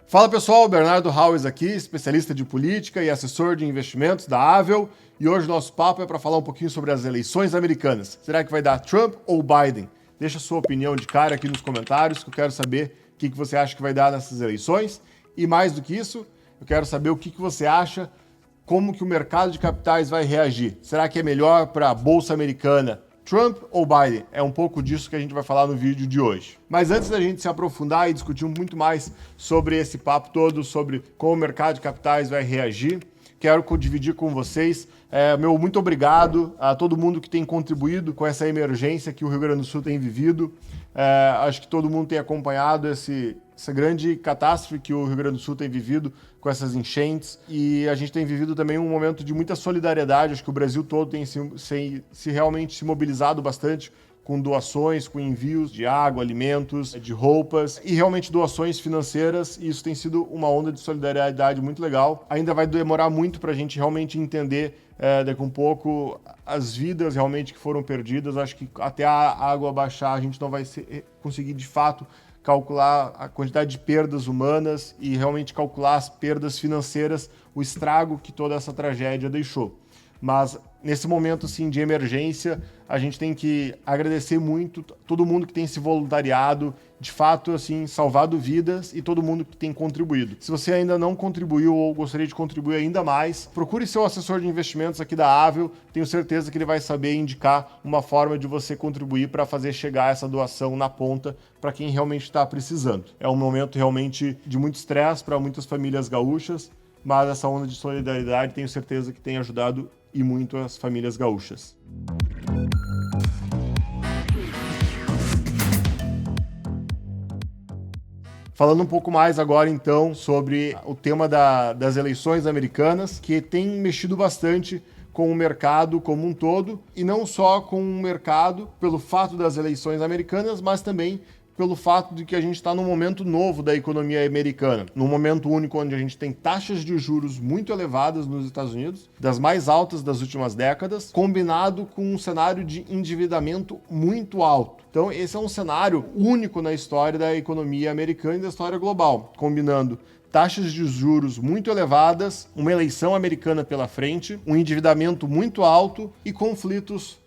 Fala pessoal, Bernardo Haues aqui, especialista de política e assessor de investimentos da Avel. E hoje nosso papo é para falar um pouquinho sobre as eleições americanas. Será que vai dar Trump ou Biden? Deixa a sua opinião de cara aqui nos comentários, que eu quero saber o que você acha que vai dar nessas eleições. E mais do que isso, eu quero saber o que você acha, como que o mercado de capitais vai reagir. Será que é melhor para a Bolsa Americana Trump ou Biden? É um pouco disso que a gente vai falar no vídeo de hoje. Mas antes da gente se aprofundar e discutir muito mais sobre esse papo todo, sobre como o mercado de capitais vai reagir, quero dividir com vocês meu muito obrigado a todo mundo que tem contribuído com essa emergência que o Rio Grande do Sul tem vivido. Acho que todo mundo tem acompanhado essa grande catástrofe que o Rio Grande do Sul tem vivido com essas enchentes, e a gente tem vivido também um momento de muita solidariedade. Acho que o Brasil todo tem realmente se mobilizado bastante com doações, com envios de água, alimentos, de roupas e realmente doações financeiras, e isso tem sido uma onda de solidariedade muito legal. Ainda vai demorar muito para a gente realmente entender daqui a um pouco as vidas realmente que foram perdidas. Acho que até a água baixar a gente não vai conseguir de fato calcular a quantidade de perdas humanas e realmente calcular as perdas financeiras, o estrago que toda essa tragédia deixou. Mas nesse momento assim, de emergência, a gente tem que agradecer muito todo mundo que tem se voluntariado, de fato assim, salvado vidas, e todo mundo que tem contribuído. Se você ainda não contribuiu ou gostaria de contribuir ainda mais, procure seu assessor de investimentos aqui da Avel. Tenho certeza que ele vai saber indicar uma forma de você contribuir para fazer chegar essa doação na ponta para quem realmente está precisando. É um momento realmente de muito estresse para muitas famílias gaúchas, mas essa onda de solidariedade tenho certeza que tem ajudado e muito as famílias gaúchas. Falando um pouco mais agora, então, sobre o tema das eleições americanas, que tem mexido bastante com o mercado como um todo, e não só com o mercado pelo fato das eleições americanas, mas também pelo fato de que a gente está num momento novo da economia americana, num momento único onde a gente tem taxas de juros muito elevadas nos Estados Unidos, das mais altas das últimas décadas, combinado com um cenário de endividamento muito alto. Então esse é um cenário único na história da economia americana e da história global, combinando taxas de juros muito elevadas, uma eleição americana pela frente, um endividamento muito alto e conflitos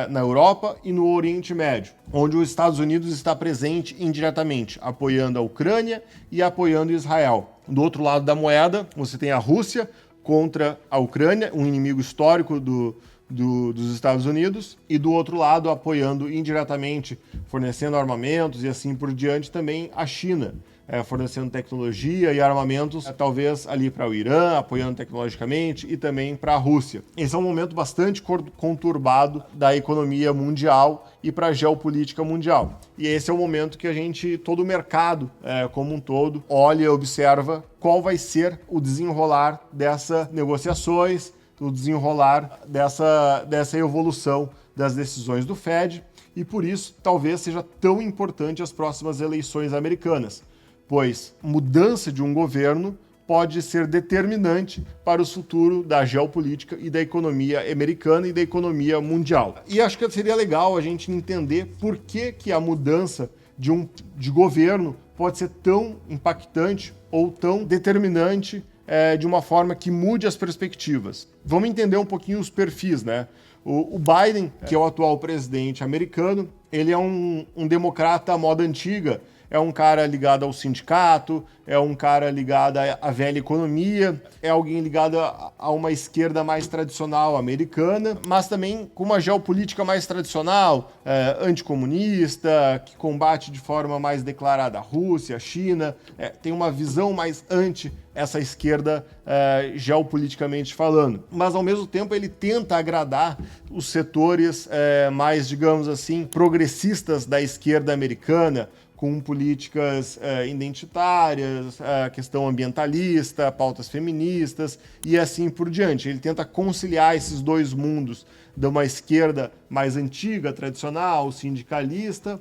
na Europa e no Oriente Médio, onde os Estados Unidos está presente indiretamente, apoiando a Ucrânia e apoiando Israel. Do outro lado da moeda, você tem a Rússia contra a Ucrânia, um inimigo histórico dos Estados Unidos, e do outro lado, apoiando indiretamente, fornecendo armamentos e assim por diante, também a China, fornecendo tecnologia e armamentos, talvez ali para o Irã, apoiando tecnologicamente, e também para a Rússia. Esse é um momento bastante conturbado da economia mundial e para a geopolítica mundial. E esse é o momento que todo o mercado como um todo, olha e observa qual vai ser o desenrolar dessas negociações, o desenrolar dessa evolução das decisões do Fed, e por isso talvez seja tão importante as próximas eleições americanas, pois mudança de um governo pode ser determinante para o futuro da geopolítica e da economia americana e da economia mundial. E acho que seria legal a gente entender por que a mudança de governo pode ser tão impactante ou tão determinante de uma forma que mude as perspectivas. Vamos entender um pouquinho os perfis, né? O Biden, que é o atual presidente americano, ele é um democrata à moda antiga, é um cara ligado ao sindicato, é um cara ligado à velha economia, é alguém ligado a uma esquerda mais tradicional americana, mas também com uma geopolítica mais tradicional, anticomunista, que combate de forma mais declarada a Rússia, a China, tem uma visão mais anti essa esquerda geopoliticamente falando. Mas, ao mesmo tempo, ele tenta agradar os setores mais, digamos assim, progressistas da esquerda americana, com políticas identitárias, questão ambientalista, pautas feministas e assim por diante. Ele tenta conciliar esses dois mundos de uma esquerda mais antiga, tradicional, sindicalista,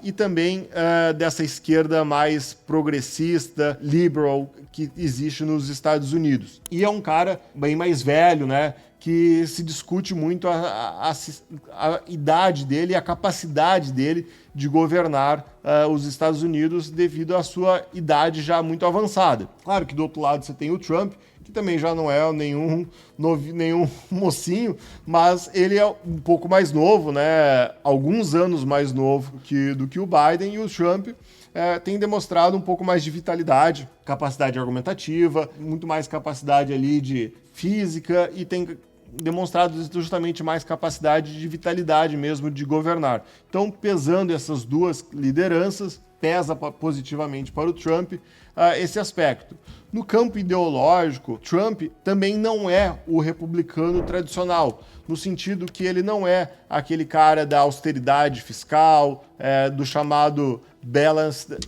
e também dessa esquerda mais progressista, liberal, que existe nos Estados Unidos. E é um cara bem mais velho, né? Que se discute muito a idade dele e a capacidade dele de governar os Estados Unidos devido à sua idade já muito avançada. Claro que do outro lado você tem o Trump, que também já não é nenhum mocinho, mas ele é um pouco mais novo, né? Alguns anos mais novo do que o Biden, e o Trump tem demonstrado um pouco mais de vitalidade, capacidade argumentativa, muito mais capacidade ali de física, e tem demonstrado justamente mais capacidade de vitalidade mesmo de governar. Então, pesando essas duas lideranças, pesa positivamente para o Trump esse aspecto. No campo ideológico, Trump também não é o republicano tradicional, no sentido que ele não é aquele cara da austeridade fiscal, do chamado balanced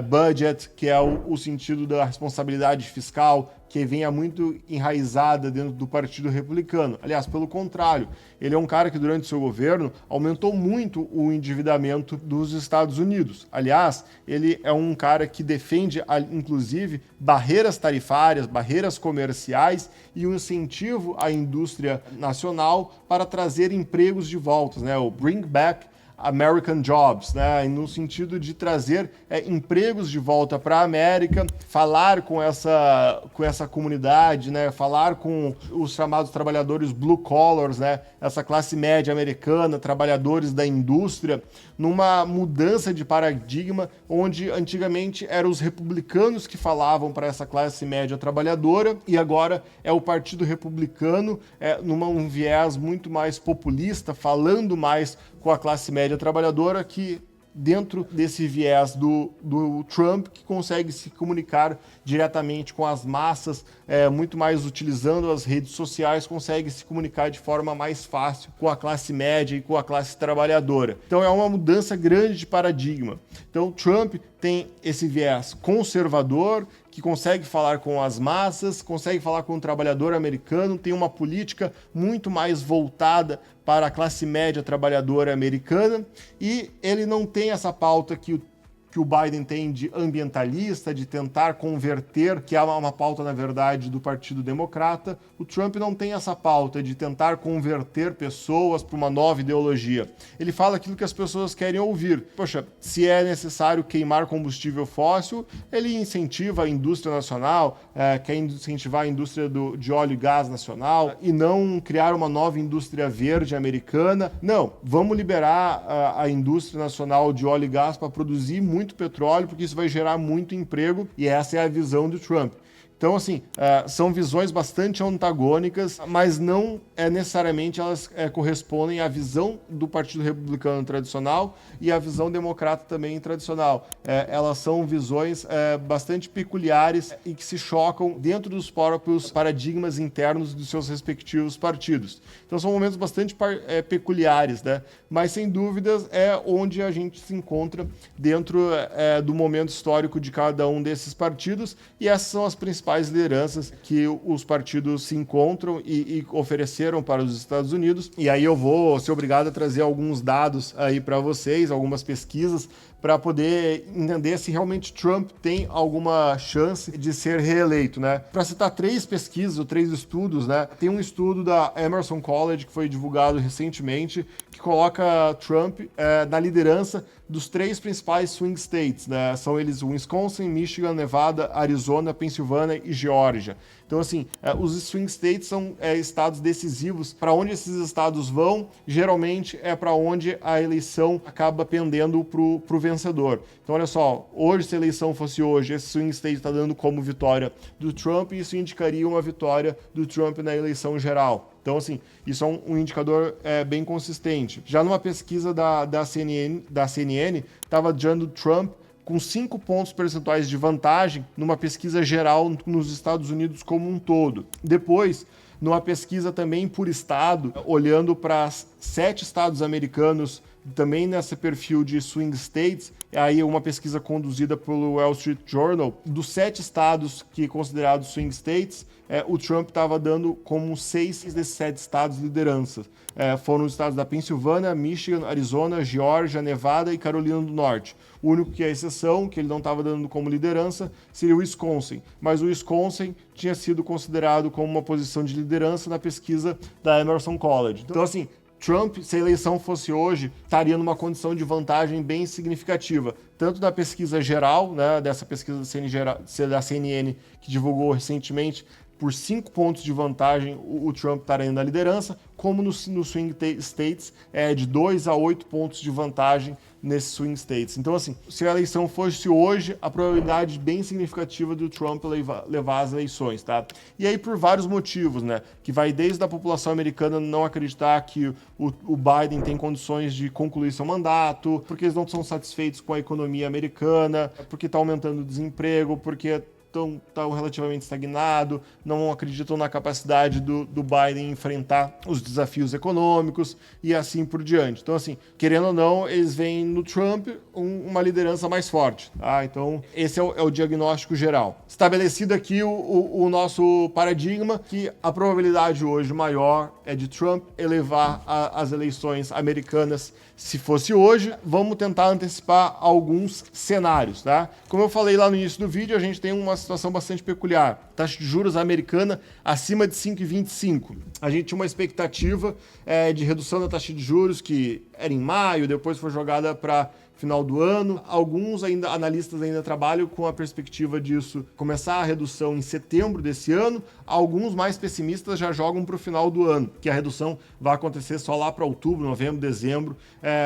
budget, que é o sentido da responsabilidade fiscal, que venha muito enraizada dentro do Partido Republicano. Aliás, pelo contrário, ele é um cara que durante seu governo aumentou muito o endividamento dos Estados Unidos. Aliás, ele é um cara que defende, inclusive, barreiras tarifárias, barreiras comerciais e um incentivo à indústria nacional para trazer empregos de volta, né? O Bring Back American Jobs, né? No sentido de trazer empregos de volta para a América, falar com essa comunidade, né? Falar com os chamados trabalhadores blue collars, né? Essa classe média americana, trabalhadores da indústria, numa mudança de paradigma onde antigamente eram os republicanos que falavam para essa classe média trabalhadora, e agora é o Partido Republicano num viés muito mais populista, falando mais com a classe média trabalhadora, que dentro desse viés do Trump, que consegue se comunicar diretamente com as massas, muito mais utilizando as redes sociais, consegue se comunicar de forma mais fácil com a classe média e com a classe trabalhadora. Então é uma mudança grande de paradigma. Então Trump tem esse viés conservador, que consegue falar com as massas, consegue falar com o trabalhador americano, tem uma política muito mais voltada para a classe média trabalhadora americana, e ele não tem essa pauta que o Biden tem de ambientalista, de tentar converter, que é uma pauta, na verdade, do Partido Democrata. O Trump não tem essa pauta de tentar converter pessoas para uma nova ideologia. Ele fala aquilo que as pessoas querem ouvir. Poxa, se é necessário queimar combustível fóssil, ele incentiva a indústria nacional, quer incentivar a indústria de óleo e gás nacional, e não criar uma nova indústria verde americana. Não, vamos liberar a indústria nacional de óleo e gás para produzir muito petróleo, porque isso vai gerar muito emprego, e essa é a visão do Trump. Então, assim, são visões bastante antagônicas, mas não necessariamente elas correspondem à visão do Partido Republicano tradicional e à visão democrata também tradicional. Elas são visões bastante peculiares e que se chocam dentro dos próprios paradigmas internos dos seus respectivos partidos. Então, são momentos bastante peculiares, né? Mas, sem dúvidas, é onde a gente se encontra dentro do momento histórico de cada um desses partidos, e essas são as principais lideranças que os partidos se encontram e ofereceram para os Estados Unidos. E aí eu vou ser obrigado a trazer alguns dados aí para vocês, algumas pesquisas, para poder entender se realmente Trump tem alguma chance de ser reeleito, né? Para citar 3 pesquisas ou 3 estudos, né? Tem um estudo da Emerson College que foi divulgado recentemente, que coloca Trump na liderança dos 3 principais swing states, né? São eles Wisconsin, Michigan, Nevada, Arizona, Pensilvânia e Geórgia. Então, assim, os swing states são estados decisivos. Para onde esses estados vão, geralmente é para onde a eleição acaba pendendo para o vencedor. Então, olha só, hoje, se a eleição fosse hoje, esse swing state está dando como vitória do Trump, e isso indicaria uma vitória do Trump na eleição geral. Então, assim, isso é um indicador bem consistente. Já numa pesquisa da CNN, estava dando Trump com 5 pontos percentuais de vantagem numa pesquisa geral nos Estados Unidos como um todo. Depois, numa pesquisa também por estado, olhando para 7 estados americanos também nesse perfil de swing states, aí uma pesquisa conduzida pelo Wall Street Journal, dos 7 estados que considerados swing states, o Trump estava dando como 6 desses 7 estados liderança. Foram os estados da Pensilvânia, Michigan, Arizona, Geórgia, Nevada e Carolina do Norte. O único que é exceção, que ele não estava dando como liderança, seria o Wisconsin. Mas o Wisconsin tinha sido considerado como uma posição de liderança na pesquisa da Emerson College. Então, assim, Trump, se a eleição fosse hoje, estaria numa condição de vantagem bem significativa, tanto da pesquisa geral, né, dessa pesquisa da CNN, que divulgou recentemente, por 5 pontos de vantagem o Trump estaria na liderança, como no swing states, de 2 a 8 pontos de vantagem nesses swing states. Então, assim, se a eleição fosse hoje, a probabilidade bem significativa do Trump levar as eleições, tá? E aí por vários motivos, né? Que vai desde a população americana não acreditar que o Biden tem condições de concluir seu mandato, porque eles não são satisfeitos com a economia americana, porque está aumentando o desemprego, porque estão relativamente estagnado, não acreditam na capacidade do Biden enfrentar os desafios econômicos e assim por diante. Então, assim, querendo ou não, eles veem no Trump uma liderança mais forte. Tá? Então, esse é o diagnóstico geral. Estabelecido aqui o nosso paradigma, que a probabilidade hoje maior é de Trump elevar as eleições americanas. Se fosse hoje, vamos tentar antecipar alguns cenários, tá? Como eu falei lá no início do vídeo, a gente tem uma situação bastante peculiar. Taxa de juros americana acima de 5,25. A gente tinha uma expectativa de redução da taxa de juros que era em maio, depois foi jogada para final do ano. Alguns analistas ainda trabalham com a perspectiva disso começar a redução em setembro desse ano. Alguns mais pessimistas já jogam para o final do ano, que a redução vai acontecer só lá para outubro, novembro, dezembro,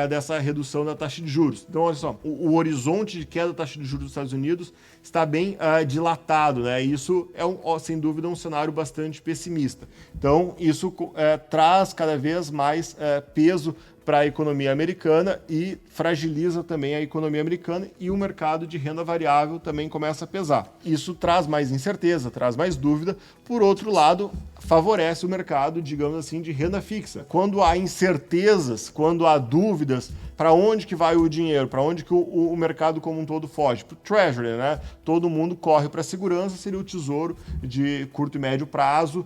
dessa redução da taxa de juros. Então, olha só, o horizonte de queda da taxa de juros dos Estados Unidos está bem dilatado, né? Isso é, sem dúvida, um cenário bastante pessimista. Então, isso traz cada vez mais peso para a economia americana e fragiliza também a economia americana, e o mercado de renda variável também começa a pesar. Isso traz mais incerteza, traz mais dúvida. Por outro lado, favorece o mercado, digamos assim, de renda fixa. Quando há incertezas, quando há dúvidas, para onde que vai o dinheiro, para onde que o mercado como um todo foge? Para o Treasury, né? Todo mundo corre para a segurança, seria o tesouro de curto e médio prazo,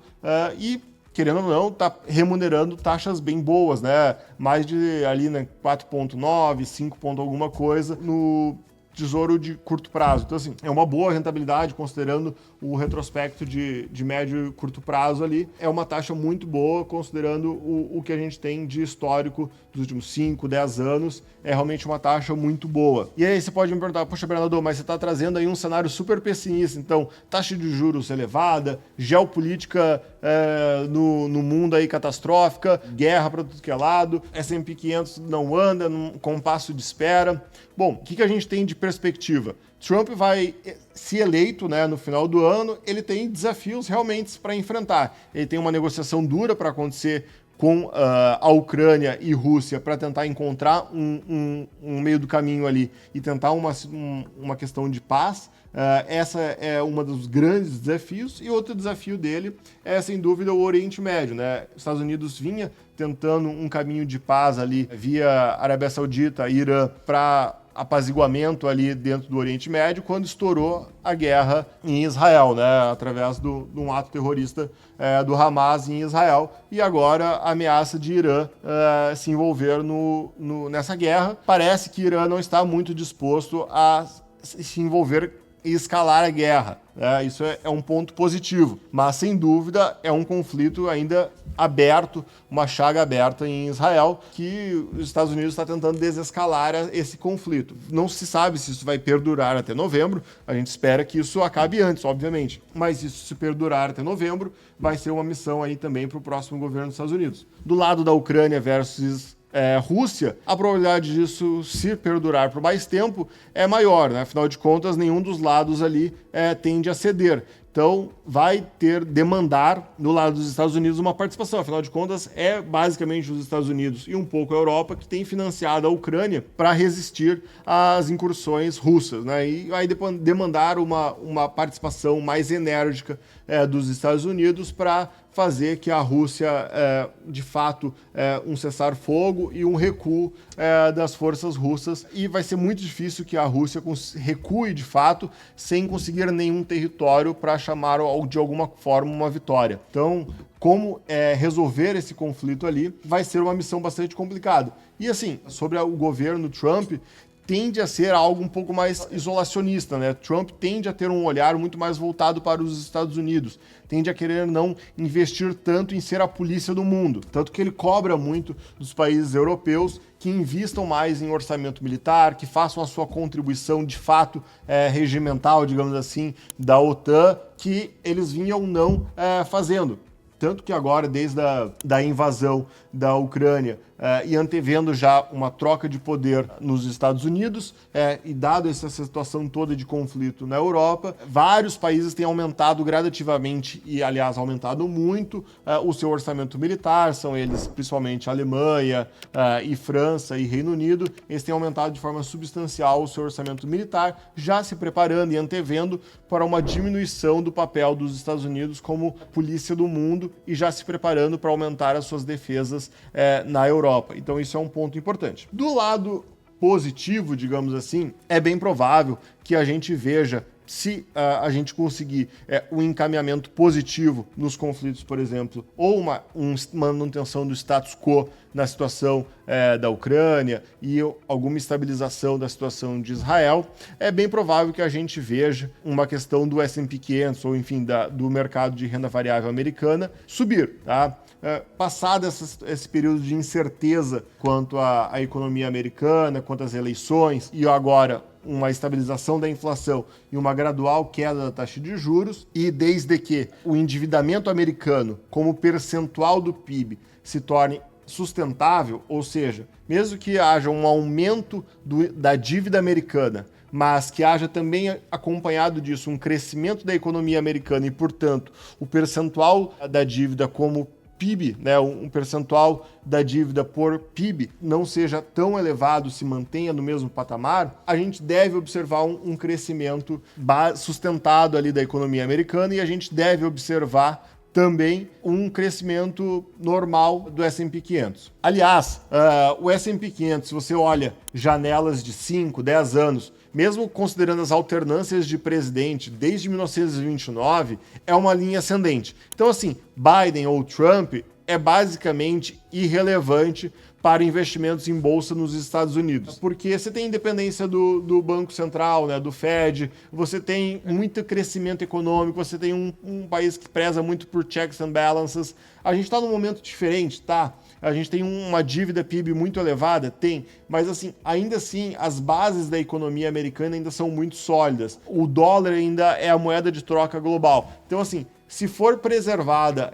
e querendo ou não, está remunerando taxas bem boas, né? Mais de ali, né, 4,9, 5 ponto alguma coisa no tesouro de curto prazo. Então, assim, é uma boa rentabilidade, considerando o retrospecto de médio e curto prazo ali. É uma taxa muito boa, considerando o que a gente tem de histórico dos últimos 5, 10 anos. É realmente uma taxa muito boa. E aí você pode me perguntar, poxa, Bernardo, mas você está trazendo aí um cenário super pessimista. Então, taxa de juros elevada, geopolítica no mundo aí catastrófica, guerra para tudo que é lado, S&P 500 não anda, num compasso de espera. Bom, o que a gente tem de perspectiva? Trump vai, se eleito, né, no final do ano, ele tem desafios realmente para enfrentar. Ele tem uma negociação dura para acontecer com a Ucrânia e Rússia para tentar encontrar um meio do caminho ali e tentar uma questão de paz. Essa é uma dos grandes desafios. E outro desafio dele é, sem dúvida, o Oriente Médio, né? Os Estados Unidos vinha tentando um caminho de paz ali via Arábia Saudita e Irã para apaziguamento ali dentro do Oriente Médio, quando estourou a guerra em Israel, né, através de um ato terrorista do Hamas em Israel, e agora a ameaça de Irã se envolver nessa guerra. Parece que Irã não está muito disposto a se envolver e escalar a guerra. Isso é um ponto positivo, mas sem dúvida é um conflito ainda aberto, uma chaga aberta em Israel, que os Estados Unidos está tentando desescalar esse conflito. Não se sabe se isso vai perdurar até novembro, a gente espera que isso acabe antes, obviamente, mas isso, se perdurar até novembro, vai ser uma missão aí também para o próximo governo dos Estados Unidos. Do lado da Ucrânia versus Rússia, a probabilidade disso se perdurar por mais tempo é maior, né? Afinal de contas, nenhum dos lados ali tende a ceder. Então, vai demandar do lado dos Estados Unidos uma participação. Afinal de contas, é basicamente os Estados Unidos e um pouco a Europa que tem financiado a Ucrânia para resistir às incursões russas, né? E vai demandar uma participação mais enérgica dos Estados Unidos para fazer que a Rússia, de fato, um cessar-fogo e um recuo das forças russas. E vai ser muito difícil que a Rússia recue, de fato, sem conseguir nenhum território para chamar de alguma forma uma vitória. Então, como resolver esse conflito ali vai ser uma missão bastante complicada. E assim, sobre o governo Trump, tende a ser algo um pouco mais isolacionista, né? Trump tende a ter um olhar muito mais voltado para os Estados Unidos, tende a querer não investir tanto em ser a polícia do mundo, tanto que ele cobra muito dos países europeus que invistam mais em orçamento militar, que façam a sua contribuição de fato regimental, digamos assim, da OTAN, que eles vinham não fazendo. Tanto que agora, desde a invasão da Ucrânia, e antevendo já uma troca de poder nos Estados Unidos, e dado essa situação toda de conflito na Europa, vários países têm aumentado gradativamente, e aliás aumentado muito, o seu orçamento militar, são eles principalmente Alemanha, e França e Reino Unido, eles têm aumentado de forma substancial o seu orçamento militar, já se preparando e antevendo para uma diminuição do papel dos Estados Unidos como polícia do mundo e já se preparando para aumentar as suas defesas na Europa. Então isso é um ponto importante. Do lado positivo, digamos assim, é bem provável que a gente veja, se a gente conseguir um encaminhamento positivo nos conflitos, por exemplo, ou uma manutenção do status quo na situação da Ucrânia e alguma estabilização da situação de Israel, é bem provável que a gente veja uma questão do S&P 500, ou enfim, do mercado de renda variável americana, subir, tá? Passado esse período de incerteza quanto à economia americana, quanto às eleições, e agora uma estabilização da inflação e uma gradual queda da taxa de juros, e desde que o endividamento americano como percentual do PIB se torne sustentável, ou seja, mesmo que haja um aumento da dívida americana, mas que haja também acompanhado disso um crescimento da economia americana e, portanto, o percentual da dívida como PIB, né, um percentual da dívida por PIB não seja tão elevado, se mantenha no mesmo patamar, a gente deve observar um crescimento sustentado ali da economia americana e a gente deve observar também um crescimento normal do S&P 500. Aliás, o S&P 500, se você olha janelas de 5, 10 anos, mesmo considerando as alternâncias de presidente desde 1929, é uma linha ascendente. Então, assim, Biden ou Trump é basicamente irrelevante para investimentos em bolsa nos Estados Unidos, porque você tem independência do Banco Central, né, do Fed, você tem muito crescimento econômico, você tem um país que preza muito por checks and balances. A gente está num momento diferente, tá? A gente tem uma dívida PIB muito elevada? Tem, mas assim, ainda assim, as bases da economia americana ainda são muito sólidas. O dólar ainda é a moeda de troca global. Então, assim, se for preservada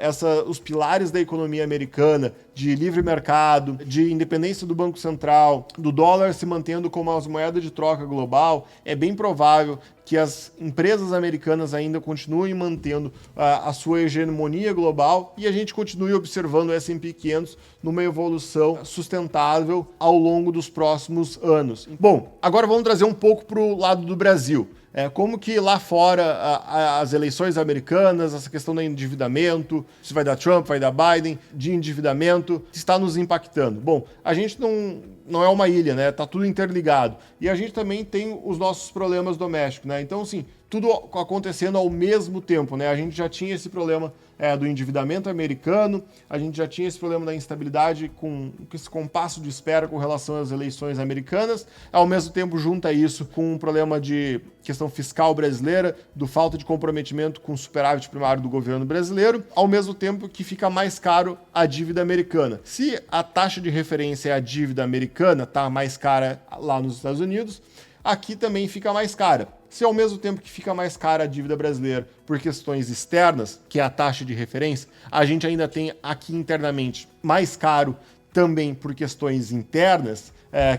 os pilares da economia americana, de livre mercado, de independência do Banco Central, do dólar se mantendo como as moedas de troca global, é bem provável que as empresas americanas ainda continuem mantendo a sua hegemonia global e a gente continue observando o S&P 500 numa evolução sustentável ao longo dos próximos anos. Bom, agora vamos trazer um pouco para o lado do Brasil. Como que lá fora as eleições americanas, essa questão do endividamento, se vai dar Trump, vai dar Biden, de endividamento, está nos impactando. Bom, a gente não é uma ilha, né? Tá tudo interligado. E a gente também tem os nossos problemas domésticos, né? Então, assim, tudo acontecendo ao mesmo tempo, né? A gente já tinha esse problema do endividamento americano, a gente já tinha esse problema da instabilidade com esse compasso de espera com relação às eleições americanas, ao mesmo tempo junta isso com um problema de questão fiscal brasileira, do falta de comprometimento com o superávit primário do governo brasileiro, ao mesmo tempo que fica mais caro a dívida americana. Se a taxa de referência é a dívida americana, tá mais cara lá nos Estados Unidos, aqui também fica mais cara. Se ao mesmo tempo que fica mais cara a dívida brasileira por questões externas, que é a taxa de referência, a gente ainda tem aqui internamente mais caro também por questões internas,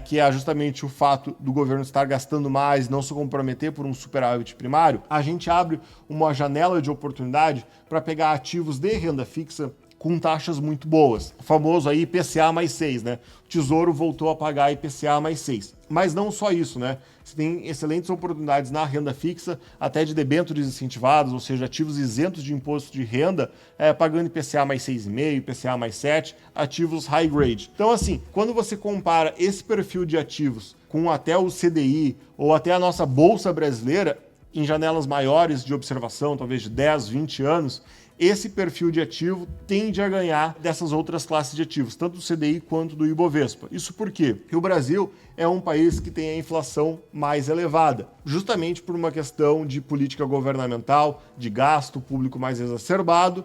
que é justamente o fato do governo estar gastando mais, não se comprometer por um superávit primário, a gente abre uma janela de oportunidade para pegar ativos de renda fixa com taxas muito boas. O famoso aí IPCA mais 6, né? O Tesouro voltou a pagar IPCA mais 6. Mas não só isso, né? Você tem excelentes oportunidades na renda fixa, até de debêntures incentivados, ou seja, ativos isentos de imposto de renda, pagando IPCA mais 6,5, IPCA mais 7, ativos high grade. Então, assim, quando você compara esse perfil de ativos com até o CDI ou até a nossa Bolsa Brasileira, em janelas maiores de observação, talvez de 10, 20 anos, esse perfil de ativo tende a ganhar dessas outras classes de ativos, tanto do CDI quanto do Ibovespa. Isso por quê? Porque o Brasil é um país que tem a inflação mais elevada, justamente por uma questão de política governamental, de gasto público mais exacerbado.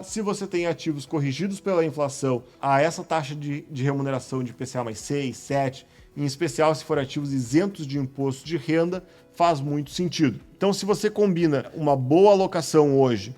Se você tem ativos corrigidos pela inflação a essa taxa de remuneração de IPCA mais 6, 7, em especial se for ativos isentos de imposto de renda, faz muito sentido. Então, se você combina uma boa alocação hoje,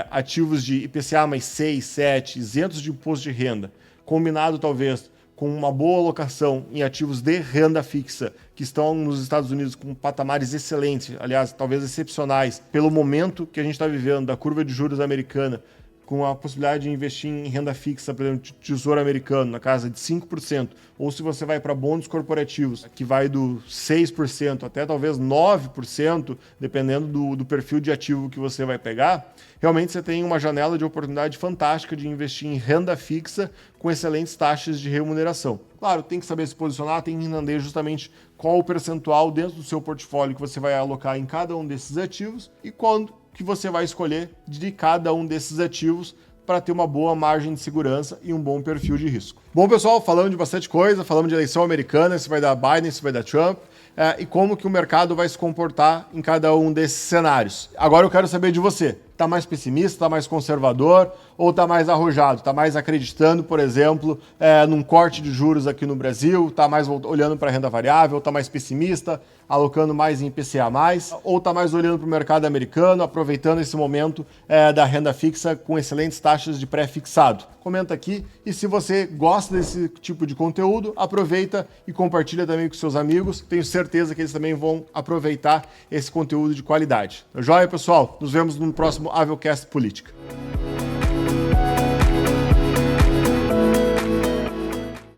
ativos de IPCA mais 6, 7, isentos de imposto de renda, combinado talvez com uma boa alocação em ativos de renda fixa, que estão nos Estados Unidos com patamares excelentes, aliás, talvez excepcionais, pelo momento que a gente está vivendo da curva de juros americana, com a possibilidade de investir em renda fixa, por exemplo, Tesouro Americano, na casa de 5%, ou se você vai para bônus corporativos, que vai do 6% até talvez 9%, dependendo do perfil de ativo que você vai pegar, realmente você tem uma janela de oportunidade fantástica de investir em renda fixa com excelentes taxas de remuneração. Claro, tem que saber se posicionar, tem que entender justamente qual o percentual dentro do seu portfólio que você vai alocar em cada um desses ativos e quando que você vai escolher de cada um desses ativos para ter uma boa margem de segurança e um bom perfil de risco. Bom, pessoal, falamos de bastante coisa, falamos de eleição americana, se vai dar Biden, se vai dar Trump, e como que o mercado vai se comportar em cada um desses cenários. Agora eu quero saber de você. Está mais pessimista, está mais conservador ou está mais arrojado? Está mais acreditando, por exemplo, num corte de juros aqui no Brasil? Está mais olhando para a renda variável? Está mais pessimista, alocando mais em IPCA+? Ou está mais olhando para o mercado americano, aproveitando esse momento da renda fixa com excelentes taxas de pré-fixado? Comenta aqui. E se você gosta desse tipo de conteúdo, aproveita e compartilha também com seus amigos. Tenho certeza que eles também vão aproveitar esse conteúdo de qualidade. Tá joia, pessoal? Nos vemos no próximo Avelcast Política.